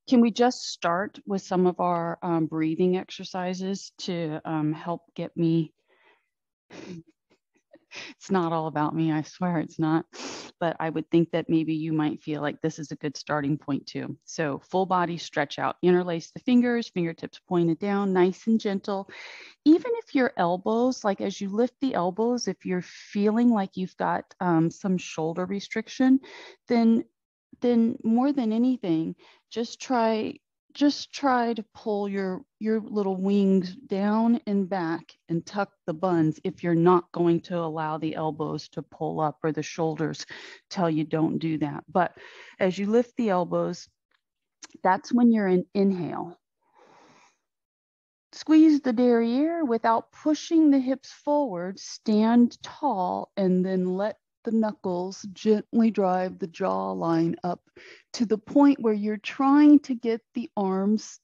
Can we just start with some of our breathing exercises to help get me? It's not all about me, I swear it's not. But I would think that maybe you might feel like this is a good starting point too. So full body stretch out, interlace the fingers, fingertips pointed down, nice and gentle. Even if your elbows, like as you lift the elbows, if you're feeling like you've got some shoulder restriction, then more than anything, just try to pull your little wings down and back and tuck the buns if you're not going to allow the elbows to pull up, or the shoulders tell you don't do that. But as you lift the elbows, that's when you're in inhale. Squeeze the derriere without pushing the hips forward, stand tall, and then let the knuckles gently drive the jawline up to the point where you're trying to get the arms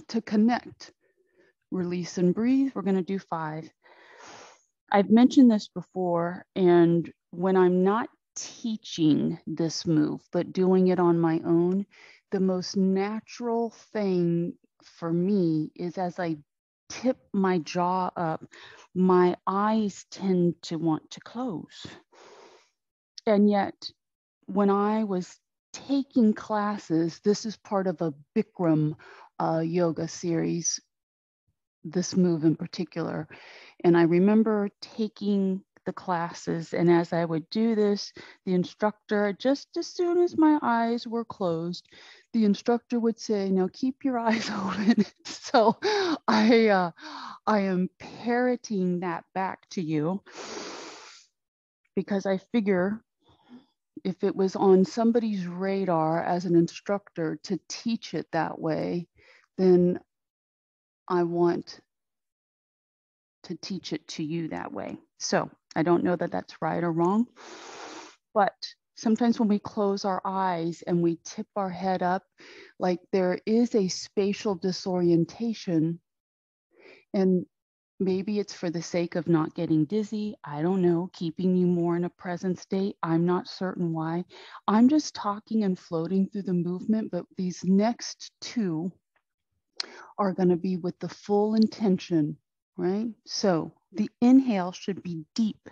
to connect. Release and breathe. We're going to do 5. I've mentioned this before, and when I'm not teaching this move, but doing it on my own, the most natural thing for me is as I tip my jaw up, my eyes tend to want to close. And yet, when I was taking classes, this is part of a Bikram yoga series, this move in particular. And I remember taking the classes, and as I would do this, the instructor, just as soon as my eyes were closed, the instructor would say, "Now keep your eyes open." So I am parroting that back to you, because I figure if it was on somebody's radar as an instructor to teach it that way, then I want to teach it to you that way. So I don't know that that's right or wrong, but sometimes when we close our eyes and we tip our head up, like there is a spatial disorientation, and maybe it's for the sake of not getting dizzy. I don't know, keeping you more in a present state. I'm not certain why. I'm just talking and floating through the movement, but these next 2 are going to be with the full intention, right? So the inhale should be deep.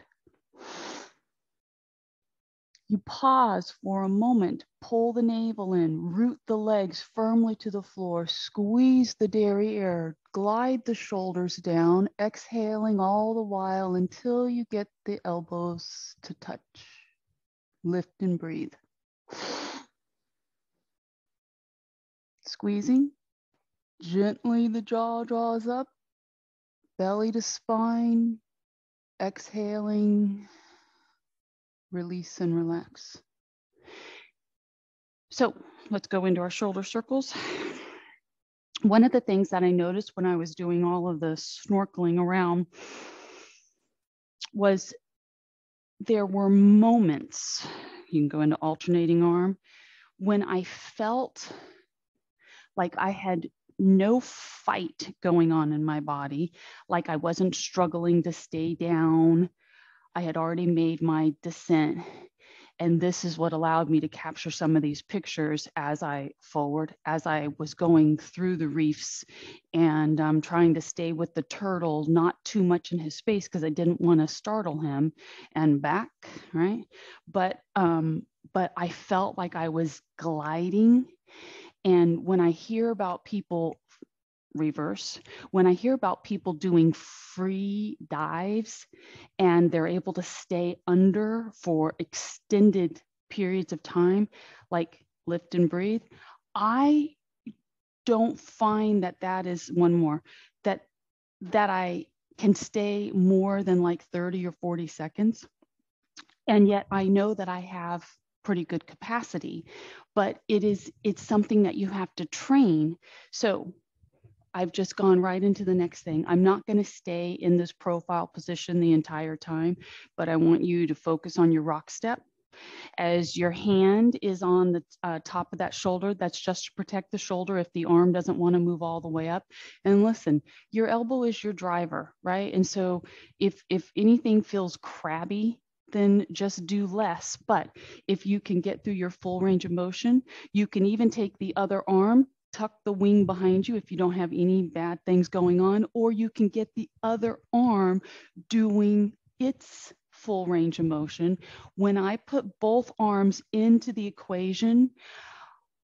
You pause for a moment, pull the navel in, root the legs firmly to the floor, squeeze the derriere, glide the shoulders down, exhaling all the while until you get the elbows to touch. Lift and breathe. Squeezing. Gently the jaw draws up, belly to spine, exhaling, release and relax. So let's go into our shoulder circles. One of the things that I noticed when I was doing all of the snorkeling around was there were moments, you can go into alternating arm, when I felt like I had no fight going on in my body, like I wasn't struggling to stay down. I had already made my descent. And this is what allowed me to capture some of these pictures as I was going through the reefs and trying to stay with the turtle, not too much in his space because I didn't want to startle him, and back, right? But I felt like I was gliding. And when I hear about people reverse, when I hear about people doing free dives and they're able to stay under for extended periods of time, like lift and breathe, I don't find that is one more, that I can stay more than like 30 or 40 seconds. And yet I know that I have pretty good capacity, but it's something that you have to train. So I've just gone right into the next thing. I'm not going to stay in this profile position the entire time, but I want you to focus on your rock step. As your hand is on the top of that shoulder, that's just to protect the shoulder if the arm doesn't want to move all the way up. And listen, your elbow is your driver, right? And so if anything feels crabby, then just do less. But if you can get through your full range of motion, you can even take the other arm tuck the wing behind you if you don't have any bad things going on, or you can get the other arm doing its full range of motion. When I put both arms into the equation,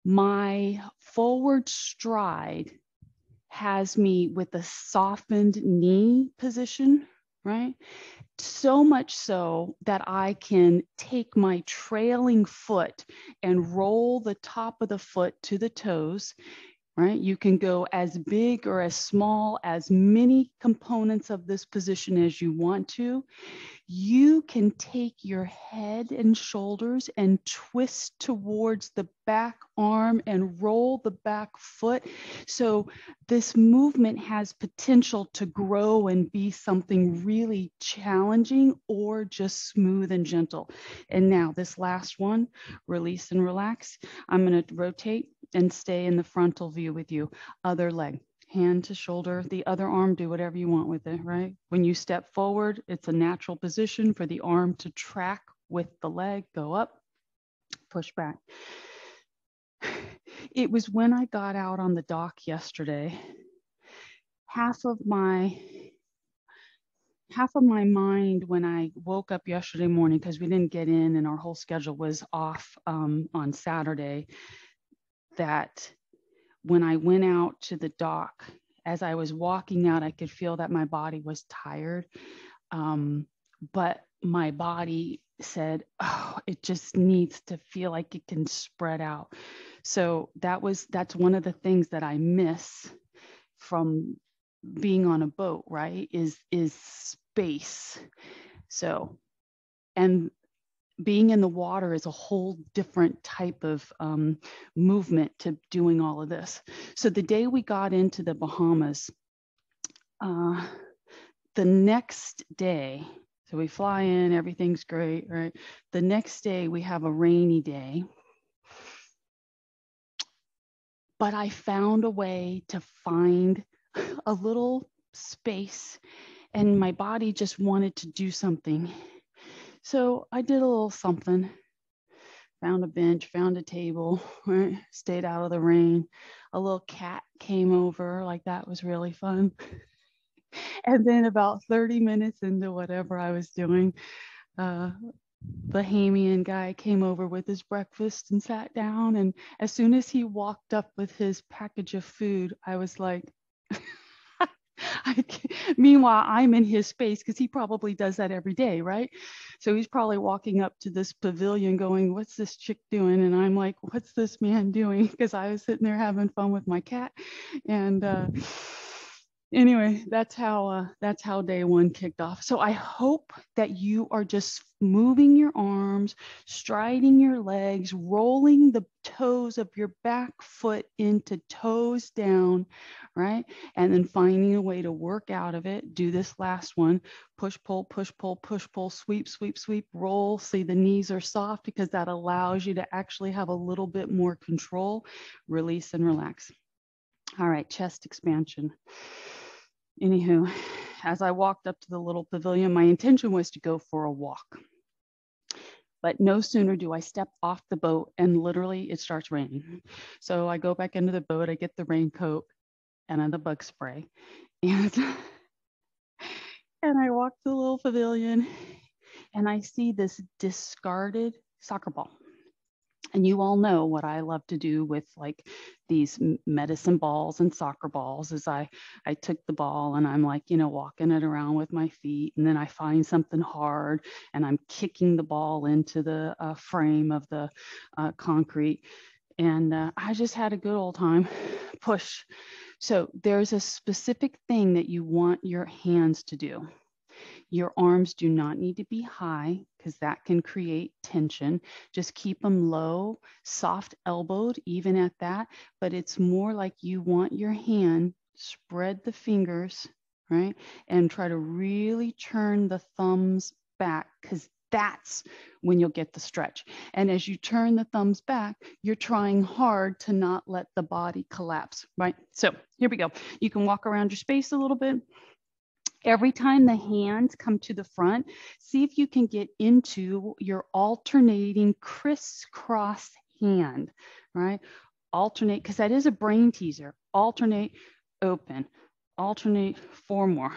my forward stride has me with a softened knee position, right? So much so that I can take my trailing foot and roll the top of the foot to the toes, right? You can go as big or as small, as many components of this position as you want to. You can take your head and shoulders and twist towards the back arm and roll the back foot. So this movement has potential to grow and be something really challenging or just smooth and gentle. And now this last one, release and relax. I'm going to rotate and stay in the frontal view with you. Other leg. Hand to shoulder, the other arm, do whatever you want with it, right? When you step forward, it's a natural position for the arm to track with the leg, go up, push back. It was when I got out on the dock yesterday, half of my mind when I woke up yesterday morning, because we didn't get in and our whole schedule was off on Saturday, that when I went out to the dock, as I was walking out, I could feel that my body was tired. But my body said, oh, it just needs to feel like it can spread out. So that's one of the things that I miss from being on a boat, right? Is space. So, and being in the water is a whole different type of movement to doing all of this. So the day we got into the Bahamas, the next day, so we fly in, everything's great, right? The next day we have a rainy day. But I found a way to find a little space, and my body just wanted to do something. So I did a little something, found a bench, found a table, right? Stayed out of the rain. A little cat came over, like that was really fun. And then about 30 minutes into whatever I was doing, Bahamian guy came over with his breakfast and sat down. And as soon as he walked up with his package of food, I was like, meanwhile, I'm in his space because he probably does that every day, right? So he's probably walking up to this pavilion going, what's this chick doing? And I'm like, what's this man doing? Because I was sitting there having fun with my cat. And anyway, that's how day one kicked off. So I hope that you are just moving your arms, striding your legs, rolling the toes of your back foot into toes down, right? And then finding a way to work out of it. Do this last one. Push, pull, push, pull, push, pull, sweep, sweep, sweep, roll. See, the knees are soft because that allows you to actually have a little bit more control. Release and relax. All right, chest expansion. Anywho, as I walked up to the little pavilion, my intention was to go for a walk. But no sooner do I step off the boat and literally it starts raining. So I go back into the boat, I get the raincoat and then the bug spray. And I walk to the little pavilion and I see this discarded soccer ball. And you all know what I love to do with like these medicine balls and soccer balls is I took the ball and I'm like, walking it around with my feet. And then I find something hard and I'm kicking the ball into the frame of the concrete. And I just had a good old time. Push. So there's a specific thing that you want your hands to do. Your arms do not need to be high because that can create tension. Just keep them low, soft elbowed, even at that. But it's more like you want your hand, spread the fingers, right? And try to really turn the thumbs back because that's when you'll get the stretch. And as you turn the thumbs back, you're trying hard to not let the body collapse, right? So here we go. You can walk around your space a little bit. Every time the hands come to the front, see if you can get into your alternating crisscross hand, right? alternate, because that is a brain teaser. Alternate, open, alternate, 4 more,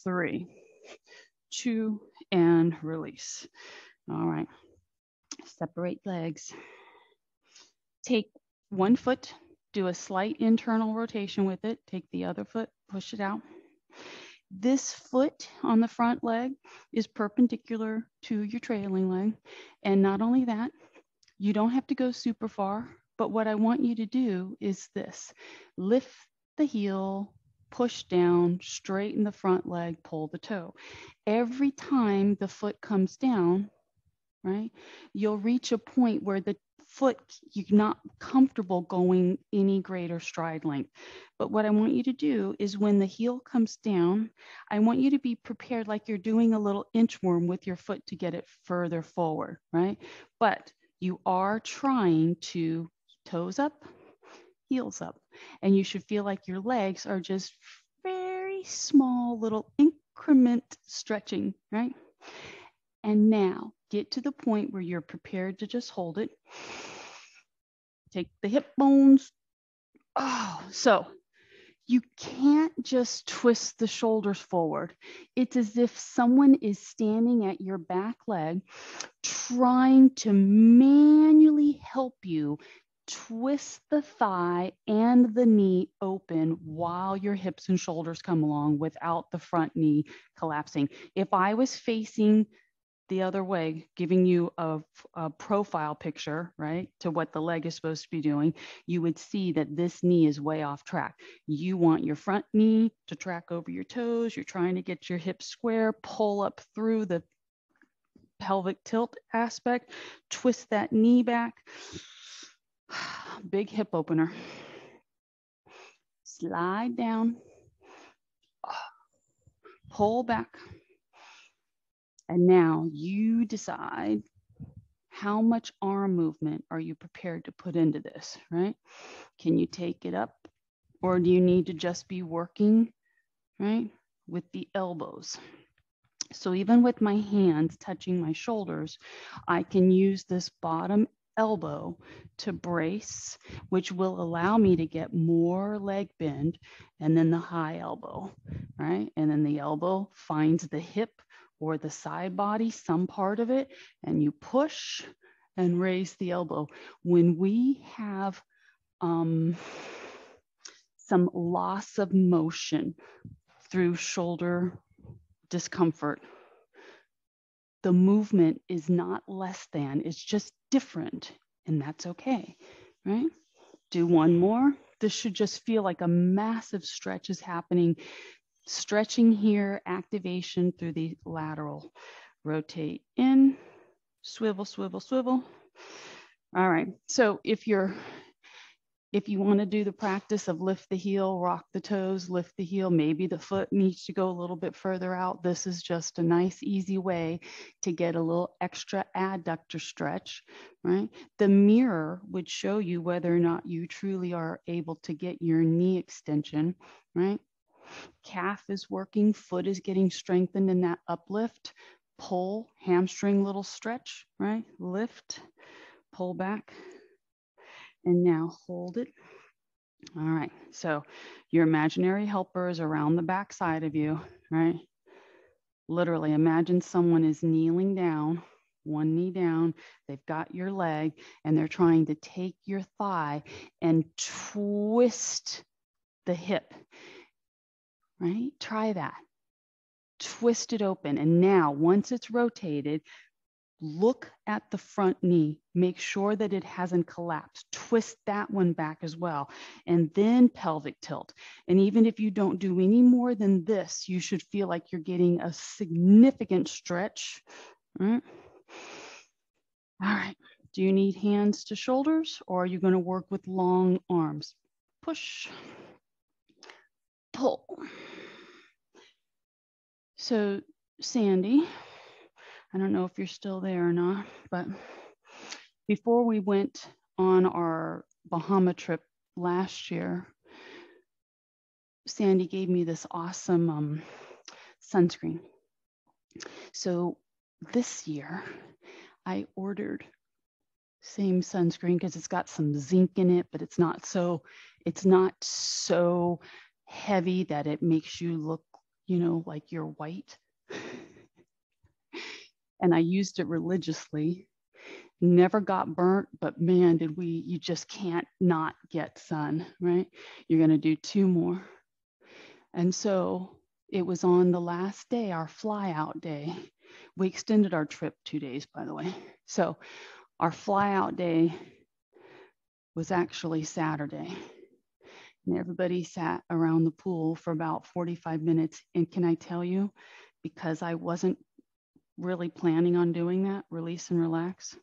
3, 2, and release. All right, separate legs. Take one foot, do a slight internal rotation with it. Take the other foot, push it out. This foot on the front leg is perpendicular to your trailing leg. And not only that, you don't have to go super far, but what I want you to do is this: lift the heel, push down, straighten the front leg, pull the toe. Every time the foot comes down, right, you'll reach a point where the foot, you're not comfortable going any greater stride length. But what I want you to do is when the heel comes down, I want you to be prepared like you're doing a little inchworm with your foot to get it further forward, right? But you are trying to toes up, heels up, and you should feel like your legs are just very small little increment stretching, right? And now get to the point where you're prepared to just hold it. Take the hip bones. Oh, so you can't just twist the shoulders forward. It's as if someone is standing at your back leg trying to manually help you twist the thigh and the knee open while your hips and shoulders come along without the front knee collapsing. If I was facing the other way, giving you a profile picture, right, to what the leg is supposed to be doing, you would see that this knee is way off track. You want your front knee to track over your toes. You're trying to get your hips square, pull up through the pelvic tilt aspect, twist that knee back. Big hip opener. Slide down, pull back. And now you decide how much arm movement are you prepared to put into this, right? Can you take it up, or do you need to just be working, right, with the elbows? So even with my hands touching my shoulders, I can use this bottom elbow to brace, which will allow me to get more leg bend, and then the high elbow, right? And then the elbow finds the hip or the side body, some part of it, and you push and raise the elbow. When we have some loss of motion through shoulder discomfort, the movement is not less than, it's just different, and that's okay, right? Do one more. This should just feel like a massive stretch is happening. Stretching here, activation through the lateral. Rotate in, swivel, swivel, swivel. All right, so if you want to do the practice of lift the heel, rock the toes, lift the heel, maybe the foot needs to go a little bit further out. This is just a nice, easy way to get a little extra adductor stretch, right? The mirror would show you whether or not you truly are able to get your knee extension, right? Calf is working, foot is getting strengthened in that uplift, pull, hamstring little stretch, right? Lift, pull back, and now hold it. All right, so your imaginary helper is around the back side of you, right? Literally, imagine someone is kneeling down, one knee down, they've got your leg, and they're trying to take your thigh and twist the hip, right? Try that. Twist it open. And now, once it's rotated, look at the front knee. Make sure that it hasn't collapsed. Twist that one back as well. And then pelvic tilt. And even if you don't do any more than this, you should feel like you're getting a significant stretch. All right. Do you need hands to shoulders, or are you going to work with long arms? Push, pull. So, Sandy, I don't know if you're still there or not, but before we went on our Bahama trip last year, Sandy gave me this awesome sunscreen. So this year, I ordered Same sunscreen because it's got some zinc in it, but it's not so heavy that it makes you look, like you're white. And I used it religiously. Never got burnt, but man, you just can't not get sun, right? You're going to do 2 more. And so it was on the last day, our fly out day. We extended our trip 2 days, by the way. So our fly out day was actually Saturday. And everybody sat around the pool for about 45 minutes. And can I tell you, because I wasn't really planning on doing that, release and relax,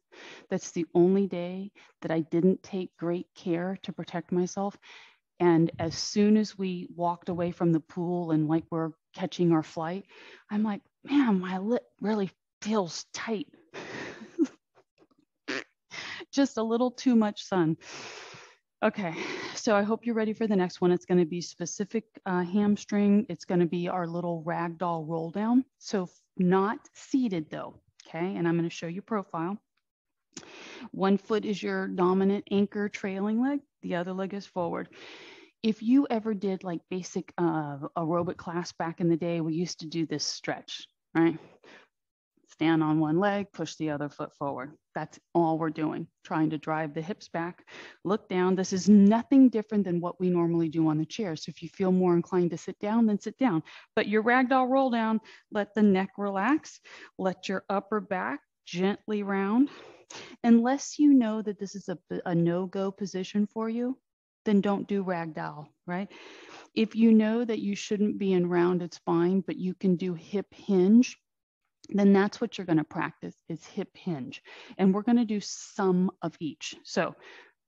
that's the only day that I didn't take great care to protect myself. And as soon as we walked away from the pool and like we're catching our flight, I'm like, man, my lip really feels tight. Just a little too much sun. Okay, so I hope you're ready for the next one. It's going to be specific hamstring. It's going to be our little ragdoll roll down. So not seated though, okay? And I'm going to show you profile. One foot is your dominant anchor trailing leg. The other leg is forward. If you ever did like basic aerobic class back in the day, we used to do this stretch, right? Stand on one leg, push the other foot forward. That's all we're doing, trying to drive the hips back. Look down. This is nothing different than what we normally do on the chair. So if you feel more inclined to sit down, then sit down. But your ragdoll roll down, let the neck relax. Let your upper back gently round. Unless you know that this is a no-go position for you, then don't do ragdoll, right? If you know that you shouldn't be in rounded spine, but you can do hip hinge, then that's what you're going to practice is hip hinge. And we're going to do some of each. So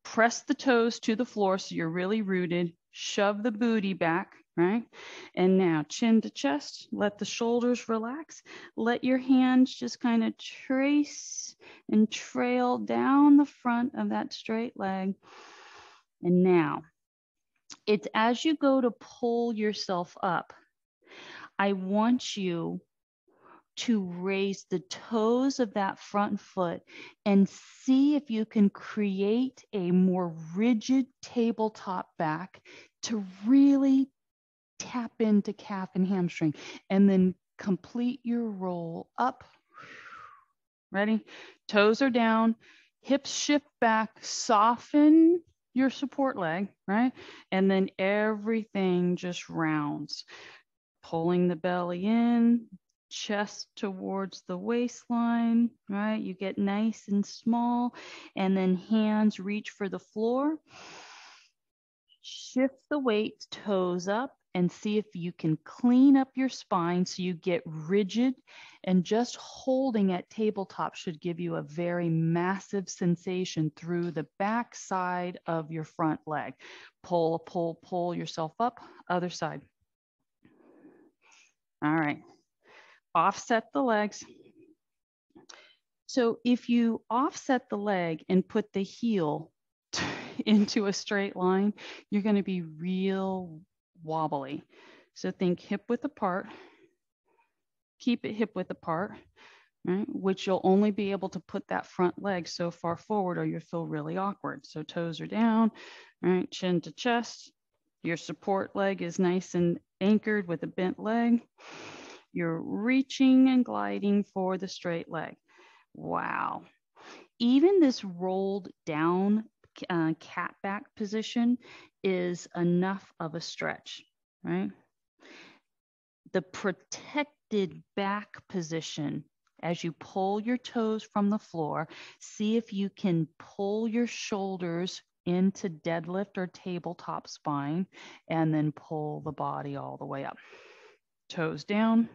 press the toes to the floor so you're really rooted, shove the booty back, right? And now chin to chest, let the shoulders relax. Let your hands just kind of trace and trail down the front of that straight leg. And now it's as you go to pull yourself up, I want you to raise the toes of that front foot and see if you can create a more rigid tabletop back to really tap into calf and hamstring, and then complete your roll up. Ready? Toes are down, hips shift back, soften your support leg, right? And then everything just rounds, pulling the belly in, chest towards the waistline, right? You get nice and small, and then hands reach for the floor. Shift the weight, toes up, and see if you can clean up your spine so you get rigid. And just holding at tabletop should give you a very massive sensation through the back side of your front leg. Pull, pull, pull yourself up, other side. All right. Offset the legs. So if you offset the leg and put the heel into a straight line, you're going to be real wobbly. So think hip width apart. Keep it hip width apart, right? Which you'll only be able to put that front leg so far forward or you'll feel really awkward. So toes are down, right? Chin to chest. Your support leg is nice and anchored with a bent leg. You're reaching and gliding for the straight leg. Wow. Even this rolled down cat back position is enough of a stretch, right? The protected back position, as you pull your toes from the floor, see if you can pull your shoulders into deadlift or tabletop spine, and then pull the body all the way up. Toes down,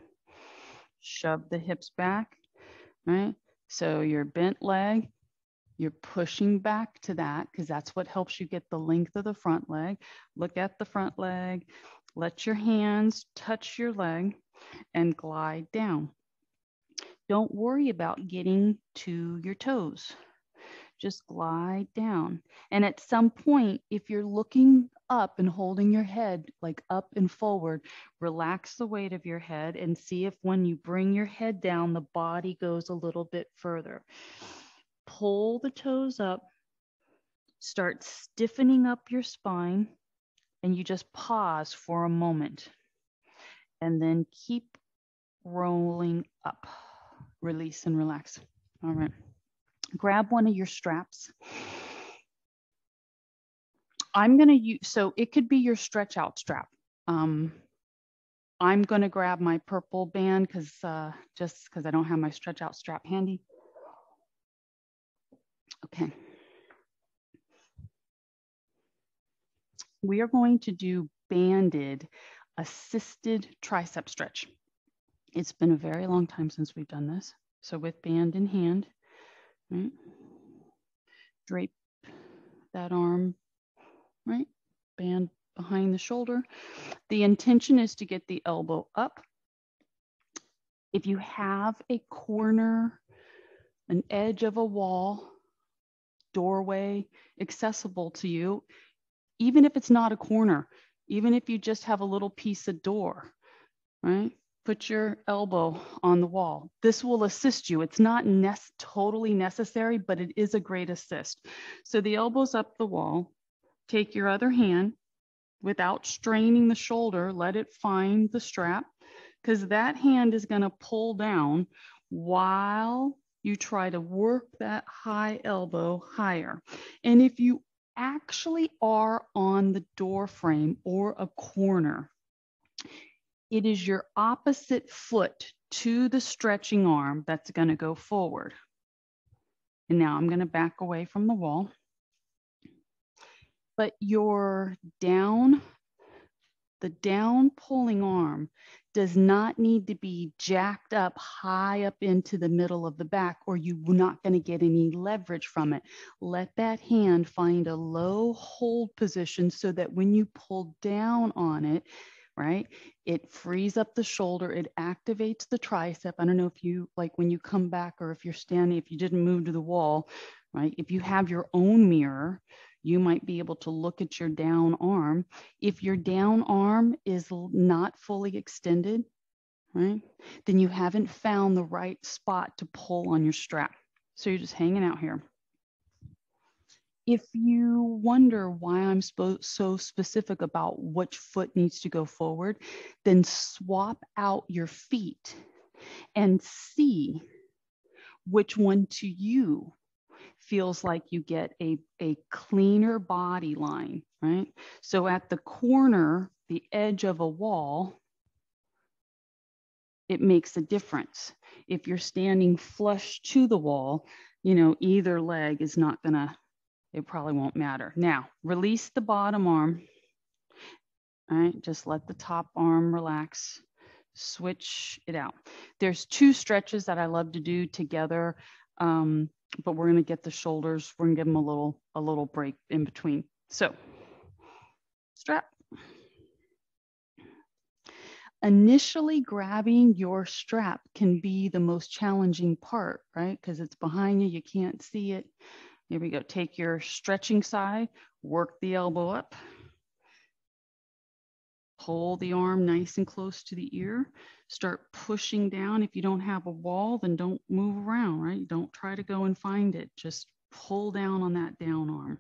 shove the hips back, right? So your bent leg, you're pushing back to that because that's what helps you get the length of the front leg. Look at the front leg. Let your hands touch your leg and glide down. Don't worry about getting to your toes. Just glide down. And at some point, if you're looking up and holding your head like up and forward, relax the weight of your head and see if when you bring your head down, the body goes a little bit further. pull the toes up, start stiffening up your spine, and you just pause for a moment and then keep rolling up. Release and relax. All right. Grab one of your straps. I'm going to use, so it could be your stretch out strap. I'm going to grab my purple band just because I don't have my stretch out strap handy. Okay. We are going to do banded assisted tricep stretch. It's been a very long time since we've done this. So with band in hand, right? Drape that arm, right? Band behind the shoulder. The intention is to get the elbow up. If you have a corner, an edge of a wall, doorway accessible to you, even if it's not a corner, even if you just have a little piece of door, right? Put your elbow on the wall. This will assist you. It's not totally necessary, but it is a great assist. So the elbow's up the wall. Take your other hand without straining the shoulder. Let it find the strap because that hand is going to pull down while you try to work that high elbow higher. And if you actually are on the door frame or a corner, it is your opposite foot to the stretching arm that's going to go forward. And now I'm going to back away from the wall. But the down pulling arm does not need to be jacked up high up into the middle of the back, or you're not going to get any leverage from it. Let that hand find a low hold position so that when you pull down on it, right, it frees up the shoulder, it activates the tricep. I don't know if you, like when you come back or if you're standing, if you didn't move to the wall, right, if you have your own mirror, you might be able to look at your down arm. If your down arm is not fully extended, right, then you haven't found the right spot to pull on your strap. So you're just hanging out here. If you wonder why I'm so specific about which foot needs to go forward, then swap out your feet and see which one to you feels like you get a cleaner body line, right? So at the corner, the edge of a wall, it makes a difference. If you're standing flush to the wall, you know, either leg is not gonna, it probably won't matter. Now, release the bottom arm. All right, just let the top arm relax. Switch it out. There's two stretches that I love to do together, but we're gonna get the shoulders. We're gonna give them a little break in between. So, strap. Initially grabbing your strap can be the most challenging part, right? Because it's behind you, you can't see it. Here we go. Take your stretching side, work the elbow up. Pull the arm nice and close to the ear. Start pushing down. If you don't have a wall, then don't move around, right? Don't try to go and find it. Just pull down on that down arm.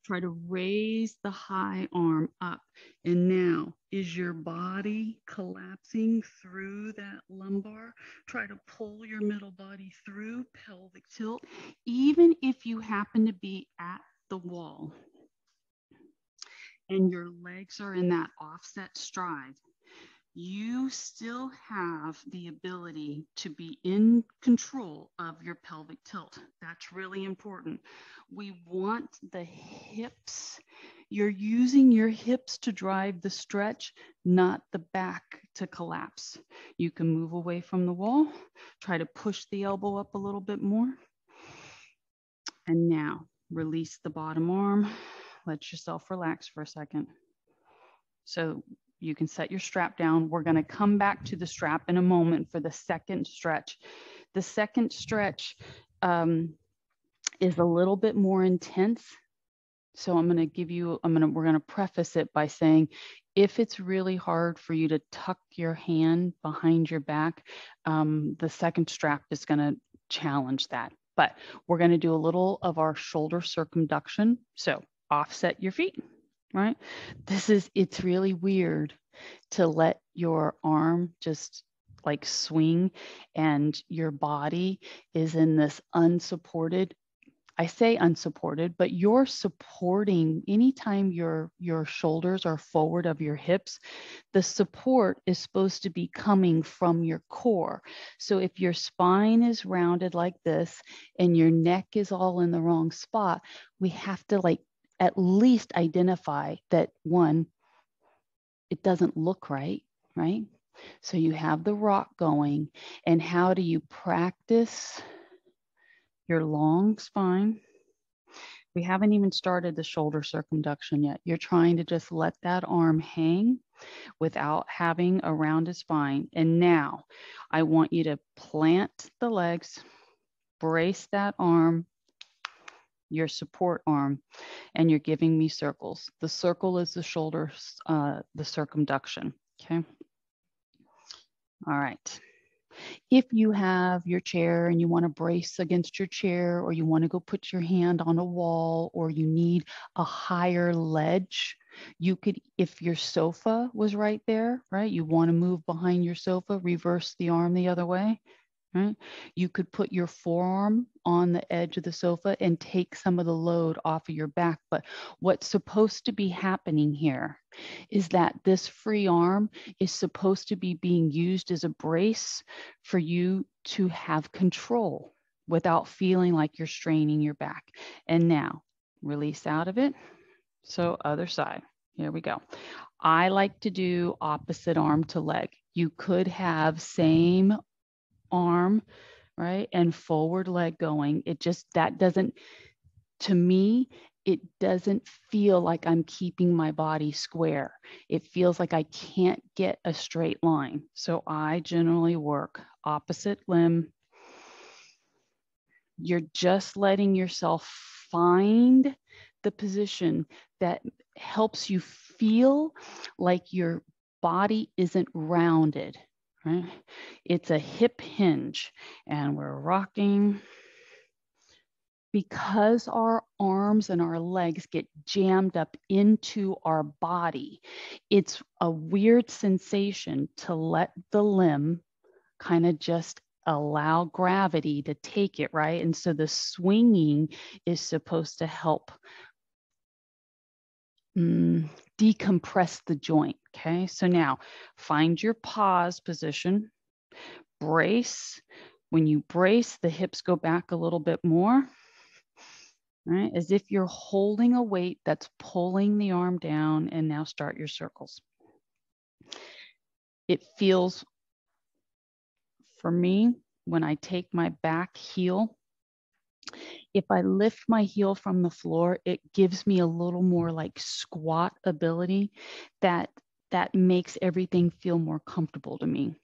Try to raise the high arm up. And now, is your body collapsing through that lumbar? Try to pull your middle body through, pelvic tilt. Even if you happen to be at the wall and your legs are in that offset stride, you still have the ability to be in control of your pelvic tilt. That's really important. We want the hips. You're using your hips to drive the stretch, not the back to collapse. You can move away from the wall, try to push the elbow up a little bit more. And now release the bottom arm. Let yourself relax for a second. So you can set your strap down. We're going to come back to the strap in a moment for the second stretch. The second stretch is a little bit more intense. So I'm going to give you, we're going to preface it by saying, if it's really hard for you to tuck your hand behind your back, the second strap is going to challenge that. but we're going to do a little of our shoulder circumduction. So offset your feet, right? It's really weird to let your arm just like swing and your body is in this unsupported. I say unsupported, but you're supporting anytime your shoulders are forward of your hips, the support is supposed to be coming from your core. So if your spine is rounded like this and your neck is all in the wrong spot, we have to like at least identify that one, it doesn't look right, right? So you have the rock going, and how do you practice your long spine? We haven't even started the shoulder circumduction yet. You're trying to just let that arm hang without having a rounded spine. And now I want you to plant the legs, brace that arm, your support arm, and you're giving me circles. The circle is the shoulder, the circumduction. Okay. All right. If you have your chair and you want to brace against your chair, or you want to go put your hand on a wall, or you need a higher ledge, you could, if your sofa was right there, right? You want to move behind your sofa, reverse the arm the other way, right? You could put your forearm on the edge of the sofa and take some of the load off of your back. But what's supposed to be happening here is that this free arm is supposed to be being used as a brace for you to have control without feeling like you're straining your back. And now release out of it. So other side. Here we go. I like to do opposite arm to leg. You could have same arm, right, and forward leg going. It just, that doesn't, to me, it doesn't feel like I'm keeping my body square. It feels like I can't get a straight line. So I generally work opposite limb. You're just letting yourself find the position that helps you feel like your body isn't rounded. Right? It's a hip hinge, and we're rocking. Because our arms and our legs get jammed up into our body, it's a weird sensation to let the limb kind of just allow gravity to take it, right? And so the swinging is supposed to help decompress the joint. Okay, so now find your pause position, brace. When you brace, the hips go back a little bit more, right? As if you're holding a weight that's pulling the arm down, and now start your circles. It feels, for me, when I take my back heel, if I lift my heel from the floor, it gives me a little more like squat ability that makes everything feel more comfortable to me.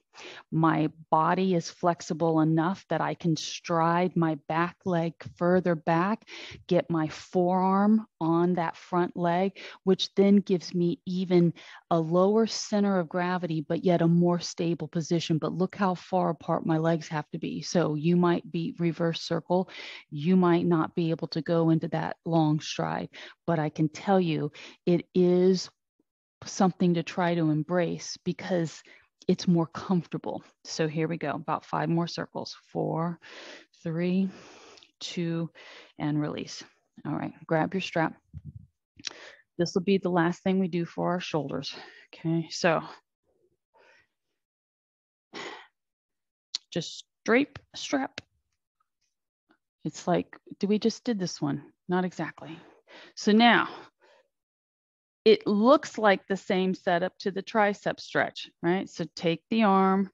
My body is flexible enough that I can stride my back leg further back, get my forearm on that front leg, which then gives me even a lower center of gravity, but yet a more stable position. But look how far apart my legs have to be. So you might be reverse circle. You might not be able to go into that long stride, but I can tell you it is something to try to embrace because it's more comfortable. So here we go, about 5 more circles. 4, 3, 2, and release. All right, grab your strap. This will be the last thing we do for our shoulders. Okay, so just strap. It's like, we just did this one? Not exactly. So now, it looks like the same setup to the tricep stretch, right? So take the arm,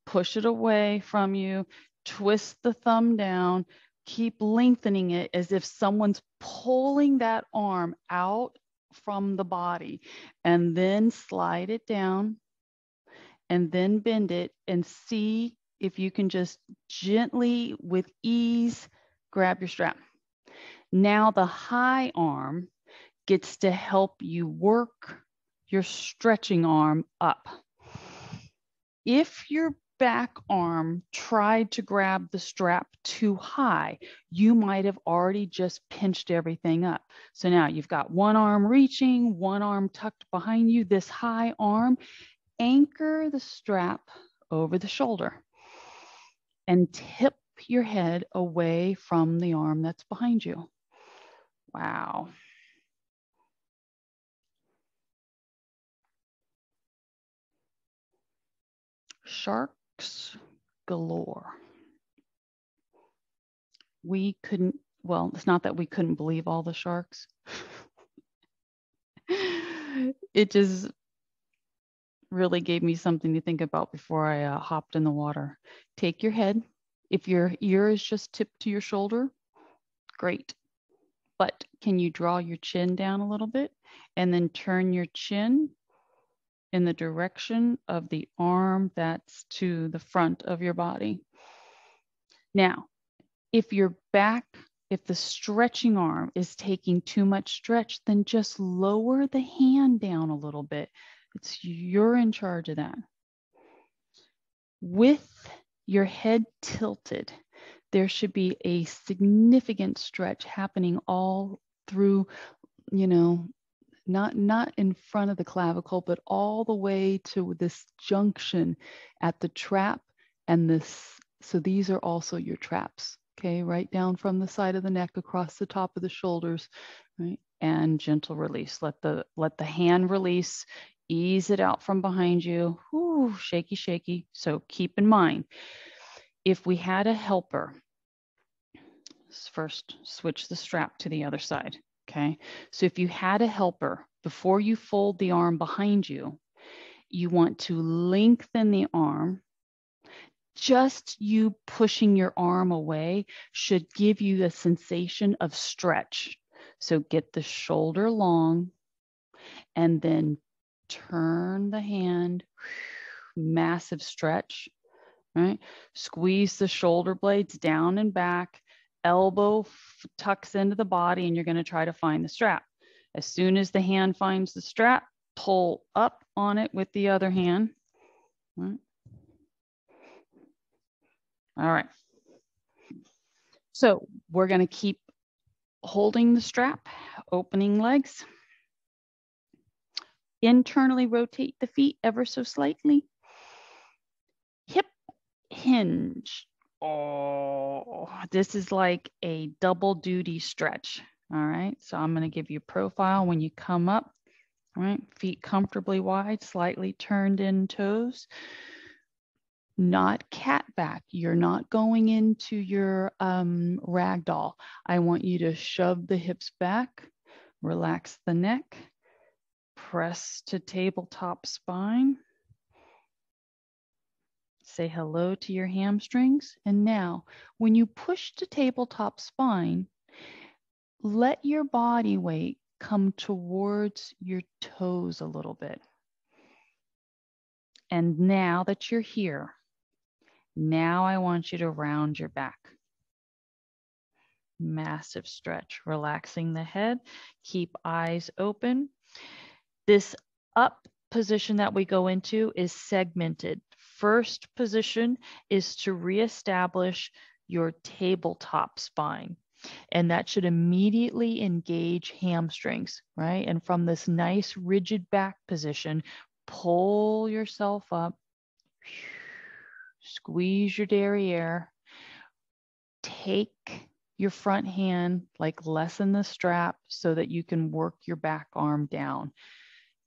push it away from you, twist the thumb down, keep lengthening it as if someone's pulling that arm out from the body, and then slide it down, and then bend it, and see if you can just gently, with ease, grab your strap. Now the high arm gets to help you work your stretching arm up. If your back arm tried to grab the strap too high, you might have already just pinched everything up. So now you've got one arm reaching, one arm tucked behind you, this high arm. Anchor the strap over the shoulder and tip your head away from the arm that's behind you. Wow. Sharks galore. We couldn't, well, it's not that we couldn't believe all the sharks. It just really gave me something to think about before I hopped in the water. Take your head. If your ear is just tipped to your shoulder, great. But can you draw your chin down a little bit and then turn your chin in the direction of the arm that's to the front of your body? Now, if your back, if the stretching arm is taking too much stretch, then just lower the hand down a little bit. You're in charge of that. With your head tilted, there should be a significant stretch happening all through, not in front of the clavicle, but all the way to this junction at the trap and this. So these are also your traps, okay? Right down from the side of the neck across the top of the shoulders, right? And gentle release. Let the hand release, ease it out from behind you. Whew, shaky, shaky. So keep in mind, if we had a helper, first switch the strap to the other side, okay? So if you had a helper, before you fold the arm behind you, you want to lengthen the arm. Just you pushing your arm away should give you the sensation of stretch. So get the shoulder long and then turn the hand, massive stretch, right? Squeeze the shoulder blades down and back, elbow tucks into the body, and you're going to try to find the strap. As soon as the hand finds the strap, pull up on it with the other hand. Right. All right. So we're going to keep holding the strap, opening legs. Internally rotate the feet ever so slightly. Hip hinge. Oh, this is like a double duty stretch. All right. So I'm going to give you profile when you come up. All right. Feet comfortably wide, slightly turned in toes. Not cat back. You're not going into your ragdoll. I want you to shove the hips back, relax the neck, press to tabletop spine. Say hello to your hamstrings. And now, when you push to tabletop spine, let your body weight come towards your toes a little bit. And now that you're here, now I want you to round your back. Massive stretch, relaxing the head, keep eyes open. This up position that we go into is segmented. First position is to reestablish your tabletop spine. And that should immediately engage hamstrings, right? And from this nice rigid back position, pull yourself up, squeeze your derriere, take your front hand, like lessen the strap so that you can work your back arm down.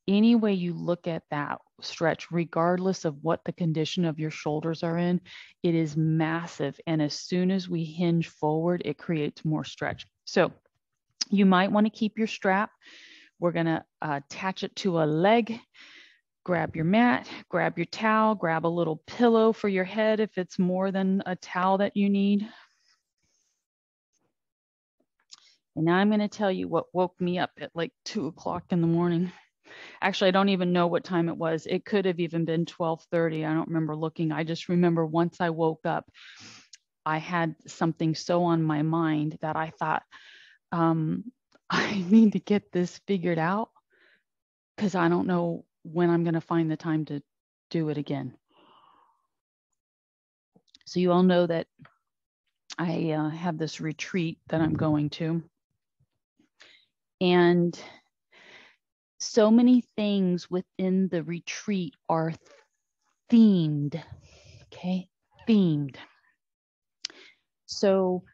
Any way you look at that stretch, regardless of what the condition of your shoulders are in, it is massive. And as soon as we hinge forward, it creates more stretch. So you might want to keep your strap. We're going to attach it to a leg. Grab your mat, grab your towel, grab a little pillow for your head if it's more than a towel that you need. And now I'm going to tell you what woke me up at like 2 o'clock in the morning. Actually, I don't even know what time it was. It could have even been 12:30. I don't remember looking. I just remember once I woke up, I had something so on my mind that I thought, I need to get this figured out because I don't know when I'm going to find the time to do it again. So you all know that I have this retreat that I'm going to. And so many things within the retreat are themed, okay? Themed. So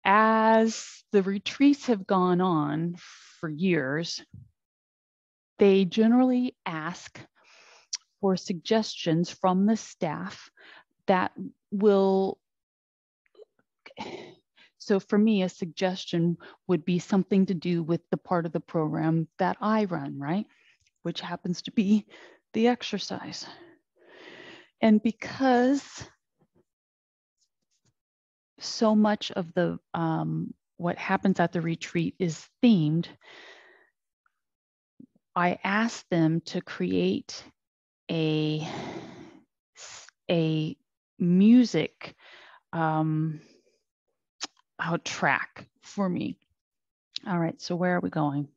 as the retreats have gone on for years, they generally ask for suggestions from the staff that will, so for me, a suggestion would be something to do with the part of the program that I run, right? Which happens to be the exercise. And because so much of the what happens at the retreat is themed, I asked them to create a music track for me. All right, so where are we going?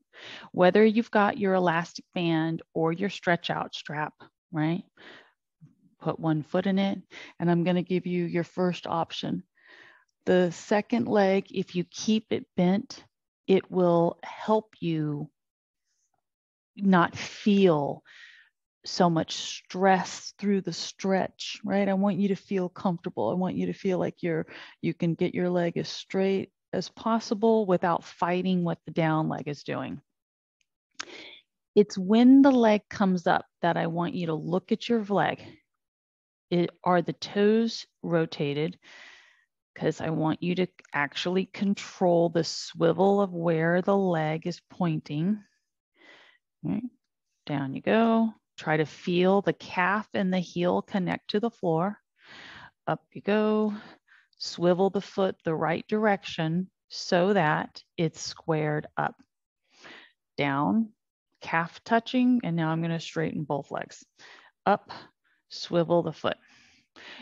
Whether you've got your elastic band or your stretch out strap, right? Put one foot in it, and I'm going to give you your first option. The second leg, if you keep it bent, it will help you not feel so much stress through the stretch, right? I want you to feel comfortable. I want you to feel like you can get your leg as straight as possible without fighting what the down leg is doing. It's when the leg comes up that I want you to look at your leg. Are the toes rotated? Because I want you to actually control the swivel of where the leg is pointing. Okay. Down you go. Try to feel the calf and the heel connect to the floor. Up you go. Swivel the foot the right direction so that it's squared up. Down, calf touching, and now I'm going to straighten both legs. Up, swivel the foot.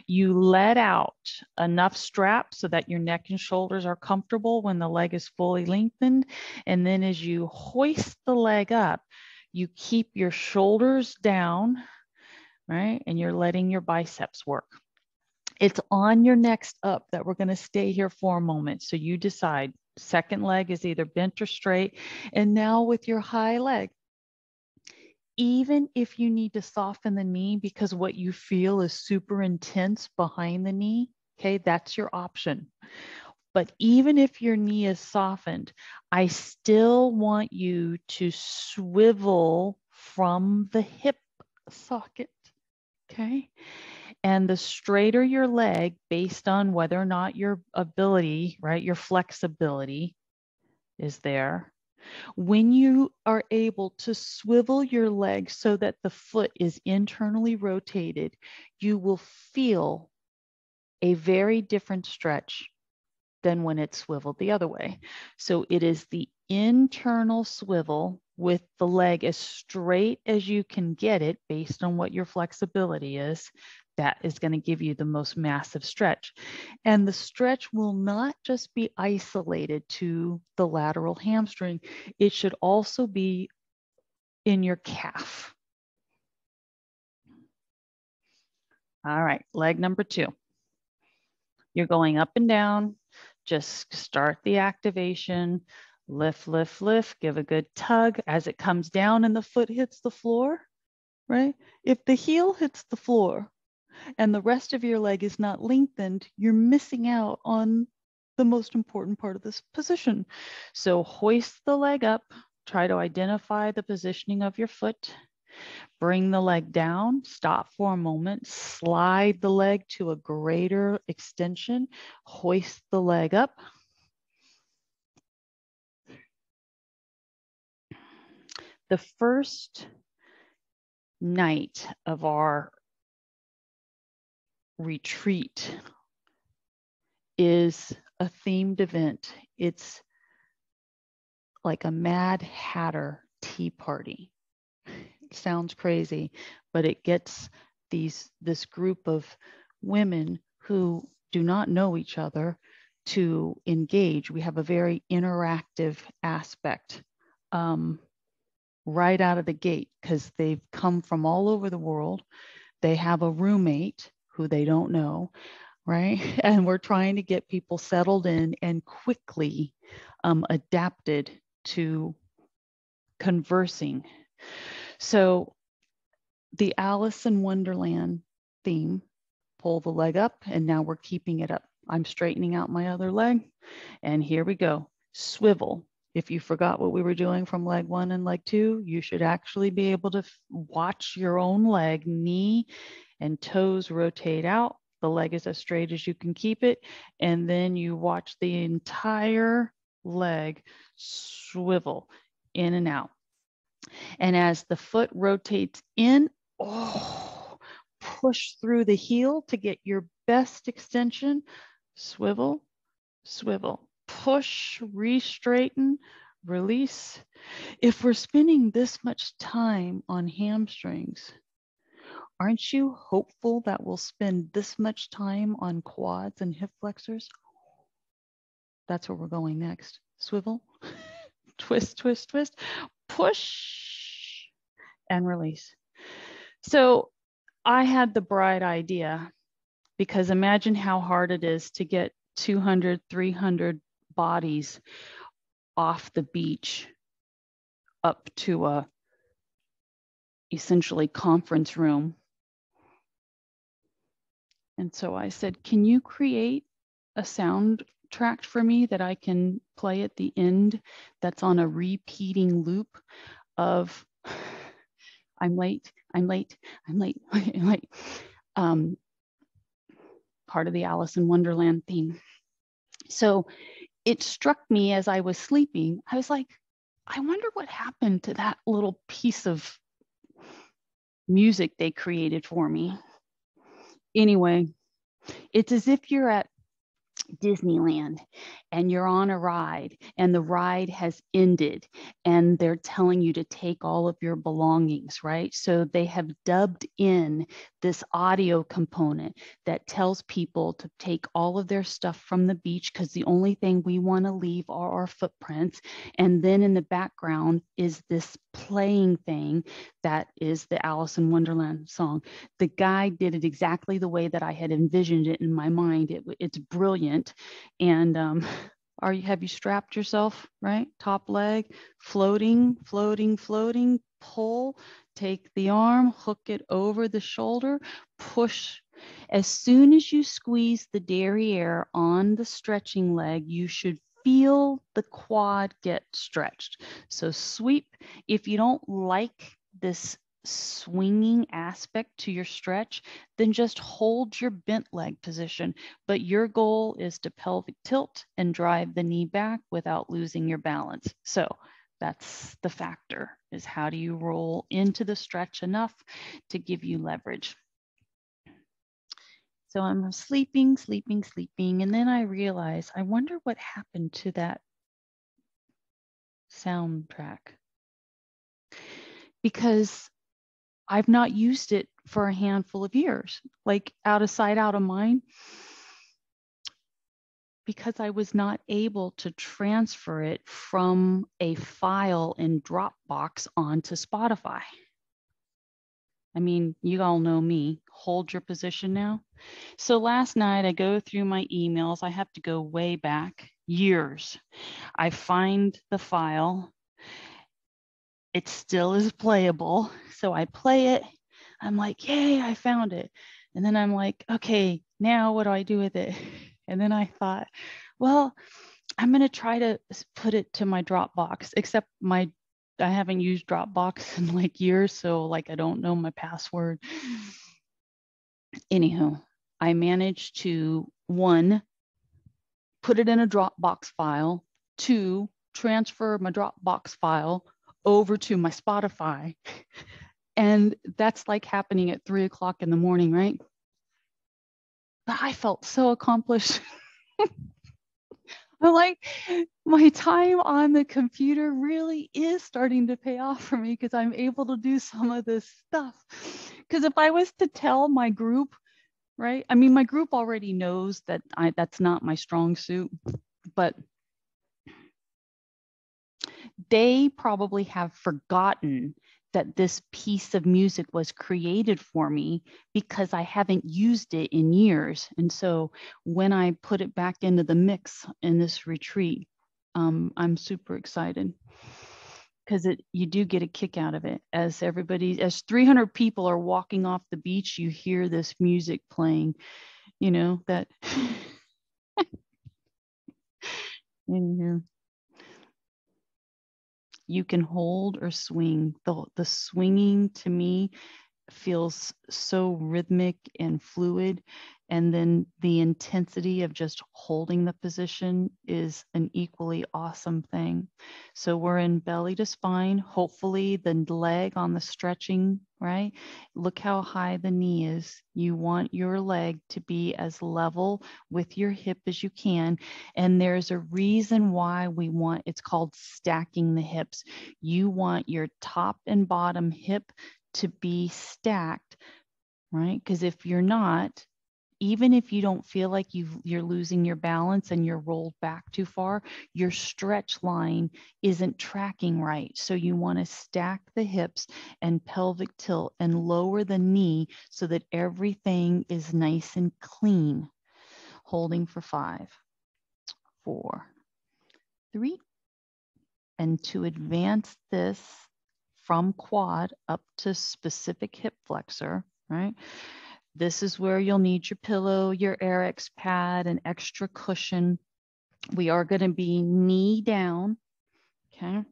You let out enough strap so that your neck and shoulders are comfortable when the leg is fully lengthened. And then as you hoist the leg up, you keep your shoulders down, right? And you're letting your biceps work. It's on your next up that we're going to stay here for a moment. So you decide. Second leg is either bent or straight. And now with your high leg, even if you need to soften the knee because what you feel is super intense behind the knee, okay, that's your option. But even if your knee is softened, I still want you to swivel from the hip socket, okay? And the straighter your leg, based on whether or not your ability, right, your flexibility is there. When you are able to swivel your leg so that the foot is internally rotated, you will feel a very different stretch than when it's swiveled the other way. So it is the internal swivel with the leg as straight as you can get it based on what your flexibility is. That is going to give you the most massive stretch. And the stretch will not just be isolated to the lateral hamstring. It should also be in your calf. All right, leg number 2. You're going up and down. Just start the activation. Lift, lift, lift. Give a good tug as it comes down and the foot hits the floor, right? If the heel hits the floor, and the rest of your leg is not lengthened, you're missing out on the most important part of this position. So hoist the leg up, try to identify the positioning of your foot, bring the leg down, stop for a moment, slide the leg to a greater extension, hoist the leg up. The first night of our retreat is a themed event. It's like a Mad Hatter tea party. It sounds crazy, but it gets this group of women who do not know each other to engage. We have a very interactive aspect right out of the gate because they've come from all over the world. They have a roommate who they don't know, right? And we're trying to get people settled in and quickly adapted to conversing. So the Alice in Wonderland theme, pull the leg up, and now we're keeping it up. I'm straightening out my other leg, and here we go. Swivel. If you forgot what we were doing from leg 1 and leg 2, you should actually be able to watch your own leg, knee and toes rotate out. The leg is as straight as you can keep it. And then you watch the entire leg swivel in and out. And as the foot rotates in, push through the heel to get your best extension. Swivel, swivel, push, re-straighten, release. If we're spending this much time on hamstrings, aren't you hopeful that we'll spend this much time on quads and hip flexors? That's where we're going next. Swivel, twist, twist, twist, push, and release. So I had the bright idea, because imagine how hard it is to get 200, 300 bodies off the beach up to a essentially conference room. And so I said, can you create a soundtrack for me that I can play at the end that's on a repeating loop of I'm late, I'm late, I'm late, I'm late. Part of the Alice in Wonderland theme. So it struck me as I was sleeping. I was like, I wonder what happened to that little piece of music they created for me. Anyway, it's as if you're at Disneyland and you're on a ride and the ride has ended and they're telling you to take all of your belongings, right? So they have dubbed in this audio component that tells people to take all of their stuff from the beach because the only thing we want to leave are our footprints. And then in the background is this playing thing that is the Alice in Wonderland song. The guy did it exactly the way that I had envisioned it in my mind. It's brilliant. And have you strapped yourself, right? Top leg, floating, floating, floating, pull, take the arm, hook it over the shoulder, push. As soon as you squeeze the derriere on the stretching leg, you should feel the quad get stretched. So sweep. If you don't like this swinging aspect to your stretch, then just hold your bent leg position. But your goal is to pelvic tilt and drive the knee back without losing your balance. So that's the factor, is how do you roll into the stretch enough to give you leverage. So I'm sleeping, sleeping, sleeping. And then I realize, I wonder what happened to that soundtrack. Because I've not used it for a handful of years, like out of sight, out of mind, because I was not able to transfer it from a file in Dropbox onto Spotify. I mean, you all know me, hold your position now. So last night I go through my emails. I have to go way back, years. I find the file. It still is playable. So I play it. I'm like, yay, I found it. And then I'm like, okay, now what do I do with it? And then I thought, well, I'm going to try to put it to my Dropbox, except I haven't used Dropbox in like years. So like, I don't know my password. Anyhow, I managed to, 1, put it in a Dropbox file, 2, transfer my Dropbox file over to my Spotify. And that's like happening at 3 o'clock in the morning, right? But I felt so accomplished. I'm like, my time on the computer really is starting to pay off for me because I'm able to do some of this stuff. Because if I was to tell my group, right? I mean, my group already knows that that's not my strong suit, but they probably have forgotten that this piece of music was created for me because I haven't used it in years. And so when I put it back into the mix in this retreat, I'm super excited because you do get a kick out of it. As 300 people are walking off the beach, you hear this music playing, that. Anywho. You can hold or swing. The swinging to me feels so rhythmic and fluid. And then the intensity of just holding the position is an equally awesome thing. So we're in belly to spine. Hopefully the leg on the stretching, right? Look how high the knee is. You want your leg to be as level with your hip as you can. And there's a reason why it's called stacking the hips. You want your top and bottom hip to be stacked, right? Because if you're not, even if you don't feel like you're losing your balance and you're rolled back too far, your stretch line isn't tracking right. So you want to stack the hips and pelvic tilt and lower the knee so that everything is nice and clean. Holding for 5, 4, 3. And to advance this from quad up to specific hip flexor, right? This is where you'll need your pillow, your Airx pad, an extra cushion. We are going to be knee down, okay?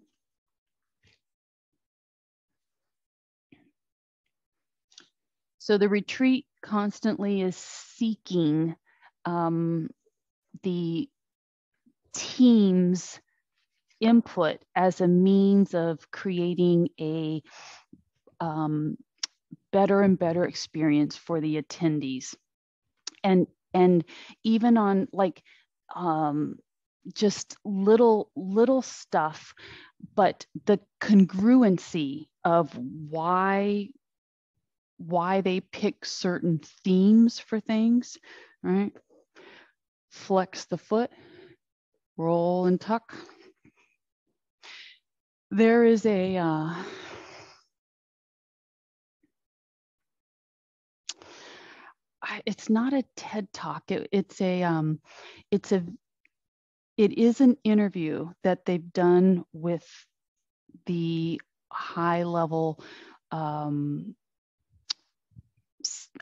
So the retreat constantly is seeking the team's input as a means of creating a better and better experience for the attendees. And even on like just little stuff, but the congruency of why they pick certain themes for things, right? Flex the foot, roll and tuck. There is a it's not a TED Talk. It is an interview that they've done with the high level, I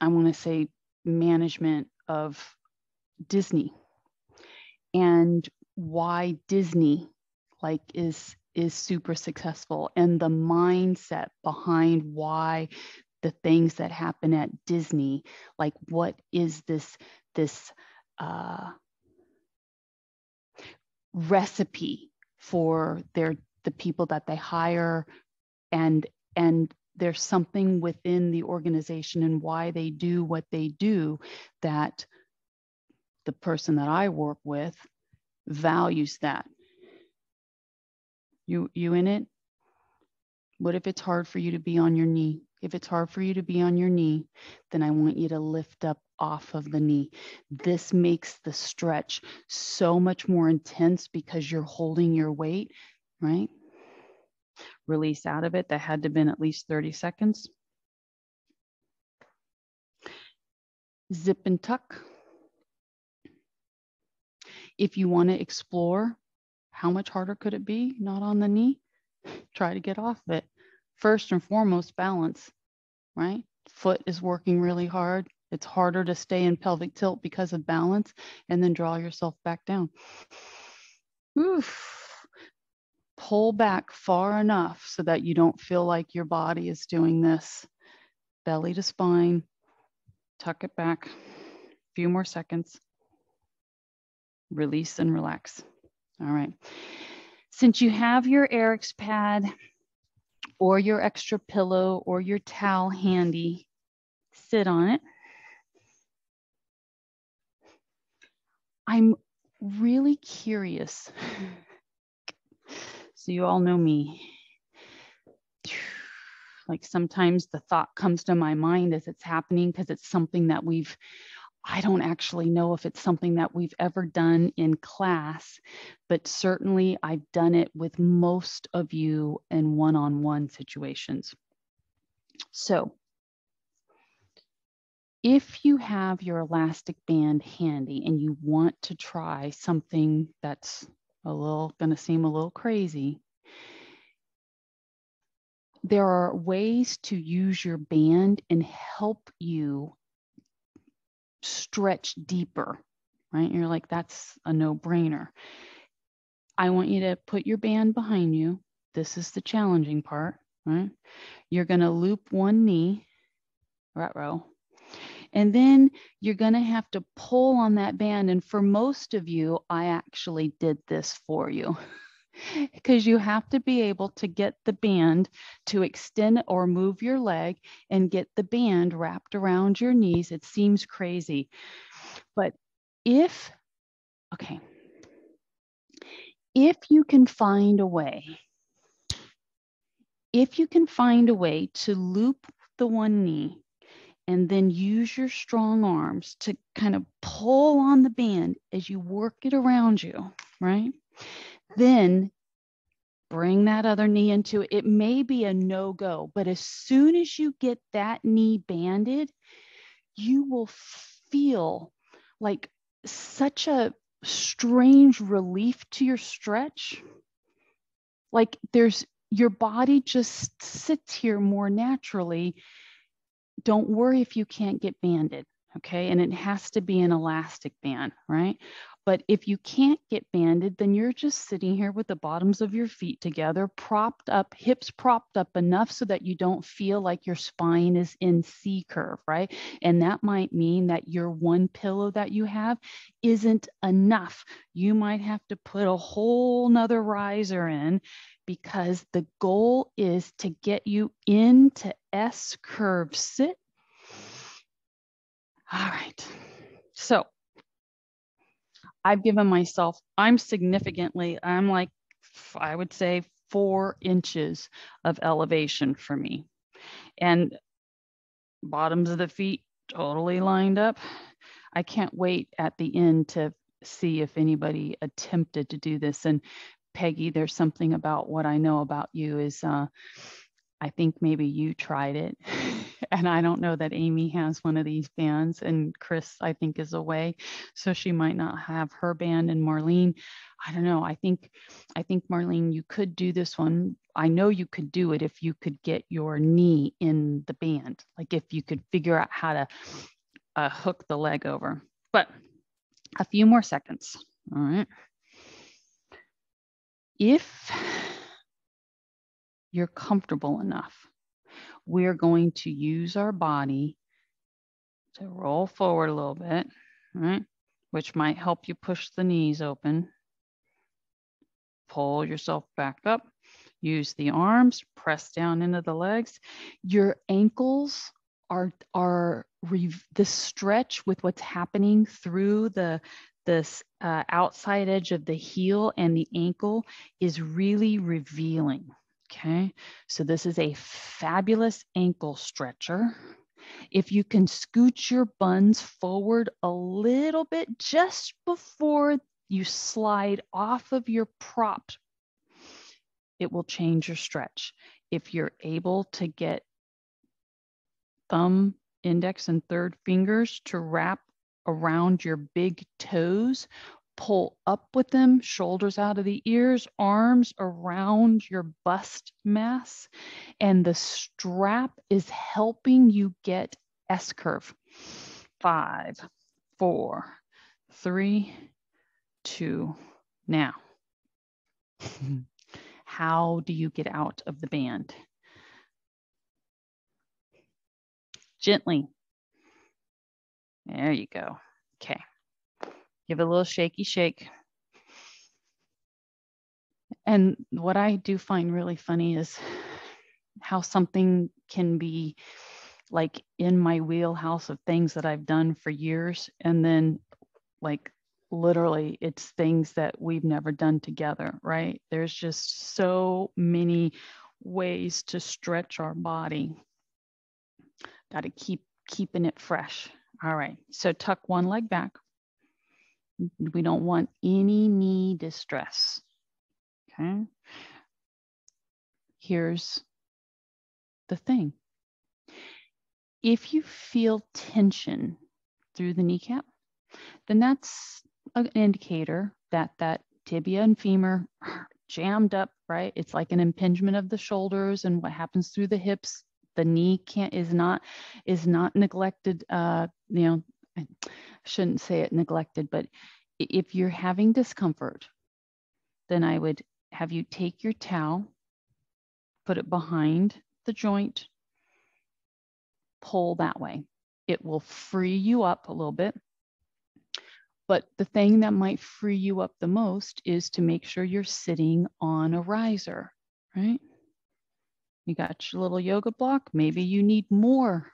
want to say, management of Disney, and why Disney is super successful, and the mindset behind why the things that happen at Disney, like what is this recipe for the people that they hire, and there's something within the organization and why they do what they do that the person that I work with values that. You in it? What if it's hard for you to be on your knee? If it's hard for you to be on your knee, then I want you to lift up off of the knee. This makes the stretch so much more intense because you're holding your weight, right? Release out of it. That had to have been at least 30 seconds. Zip and tuck. If you want to explore, how much harder could it be? Not on the knee. Try to get off of it. First and foremost, balance, right? Foot is working really hard. It's harder to stay in pelvic tilt because of balance, and then draw yourself back down. Oof. Pull back far enough so that you don't feel like your body is doing this. Belly to spine, tuck it back. A few more seconds. Release and relax. All right. Since you have your Airx pad or your extra pillow or your towel handy, sit on it. I'm really curious. So you all know me. Like sometimes the thought comes to my mind as it's happening because it's something that I don't actually know if it's something that we've ever done in class, but certainly I've done it with most of you in one-on-one situations. So if you have your elastic band handy and you want to try something that's going to seem a little crazy, there are ways to use your band and help you stretch deeper, right? And you're like, that's a no-brainer. I want you to put your band behind you. This is the challenging part, right? You're going to loop one knee, right row, and then you're going to have to pull on that band. And for most of you, I actually did this for you because you have to be able to get the band to extend or move your leg and get the band wrapped around your knees. It seems crazy, but if you can find a way, to loop the one knee and then use your strong arms to kind of pull on the band as you work it around you, right? Then bring that other knee into it. It may be a no-go, but as soon as you get that knee banded, you will feel like such a strange relief to your stretch. Like your body just sits here more naturally. Don't worry if you can't get banded, okay? And it has to be an elastic band, right? But if you can't get banded, then you're just sitting here with the bottoms of your feet together, propped up, hips propped up enough so that you don't feel like your spine is in C curve, right? And that might mean that your one pillow that you have isn't enough. You might have to put a whole nother riser in, because the goal is to get you into S curve sit. All right. So I've given myself, I'm like, I would say 4 inches of elevation for me. And bottoms of the feet totally lined up. I can't wait at the end to see if anybody attempted to do this. And Peggy, there's something about what I know about you is I think maybe you tried it. And I don't know that Amy has one of these bands, and Chris, I think, is away. So she might not have her band. And Marlene, I don't know. I think Marlene, you could do this one. I know you could do it if you could get your knee in the band, like if you could figure out how to hook the leg over. But a few more seconds. All right. If you're comfortable enough, we're going to use our body to roll forward a little bit, right? Which might help you push the knees open. Pull yourself back up. Use the arms, press down into the legs. Your ankles are the stretch with what's happening through this outside edge of the heel and the ankle is really revealing. Okay, so this is a fabulous ankle stretcher. If you can scoot your buns forward a little bit just before you slide off of your prop, it will change your stretch. If you're able to get thumb, index, and third fingers to wrap around your big toes, pull up with them, shoulders out of the ears, arms around your bust mass, and the strap is helping you get S curve. 5, 4, 3, 2, now. How do you get out of the band? Gently. There you go. Okay. Give it a little shaky shake. And what I do find really funny is how something can be like in my wheelhouse of things that I've done for years. And then like literally it's things that we've never done together, right? There's just so many ways to stretch our body. Got to keep keeping it fresh. All right, so tuck one leg back. We don't want any knee distress. Okay. Here's the thing. If you feel tension through the kneecap, then that's an indicator that that tibia and femur are jammed up, right? It's like an impingement of the shoulders, and what happens through the hips, the knee is not neglected. I shouldn't say it neglected, but if you're having discomfort, then I would have you take your towel, put it behind the joint, pull that way. It will free you up a little bit. But the thing that might free you up the most is to make sure you're sitting on a riser, right? You got your little yoga block. Maybe you need more.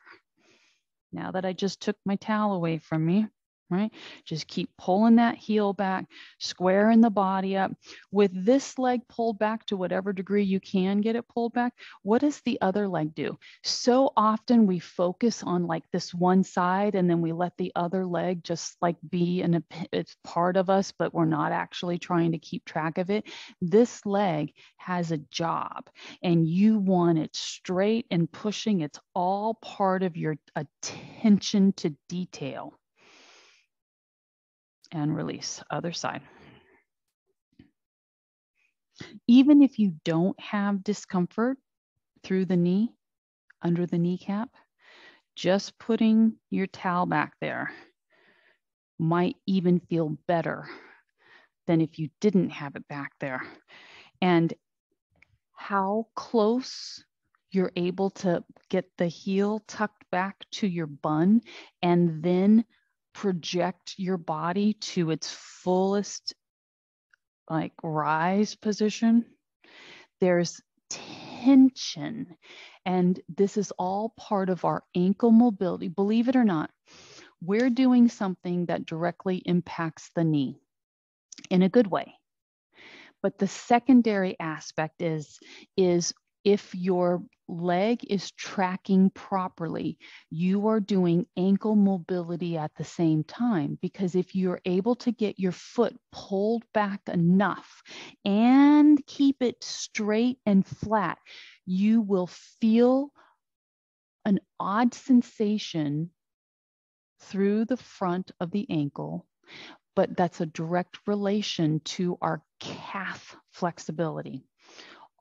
Now that I just took my towel away from me, right? Just keep pulling that heel back, squaring the body up. With this leg pulled back to whatever degree you can get it pulled back, what does the other leg do? So often we focus on like this one side, and then we let the other leg just like be it's part of us, but we're not actually trying to keep track of it. This leg has a job, and you want it straight and pushing. It's all part of your attention to detail. And release, other side. Even if you don't have discomfort through the knee, under the kneecap, just putting your towel back there might even feel better than if you didn't have it back there. And how close you're able to get the heel tucked back to your bun and then project your body to its fullest like rise position. There's tension, and this is all part of our ankle mobility. Believe it or not, we're doing something that directly impacts the knee in a good way. But the secondary aspect is if your leg is tracking properly, you are doing ankle mobility at the same time. Because if you're able to get your foot pulled back enough and keep it straight and flat, you will feel an odd sensation through the front of the ankle, but that's a direct relation to our calf flexibility.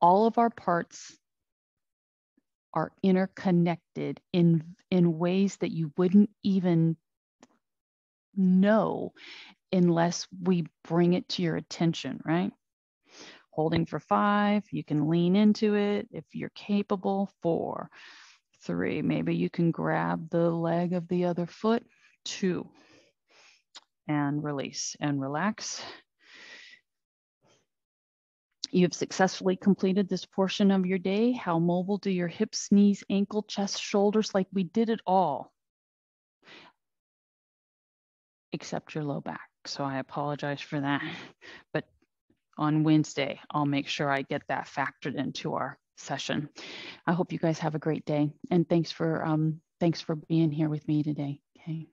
All of our parts are interconnected in ways that you wouldn't even know unless we bring it to your attention, right? Holding for 5, you can lean into it if you're capable. 4, 3, maybe you can grab the leg of the other foot. 2, and release and relax. You've successfully completed this portion of your day. How mobile do your hips, knees, ankle, chest, shoulders? Like we did it all, except your low back. So I apologize for that. But on Wednesday, I'll make sure I get that factored into our session. I hope you guys have a great day. And thanks for being here with me today. Okay.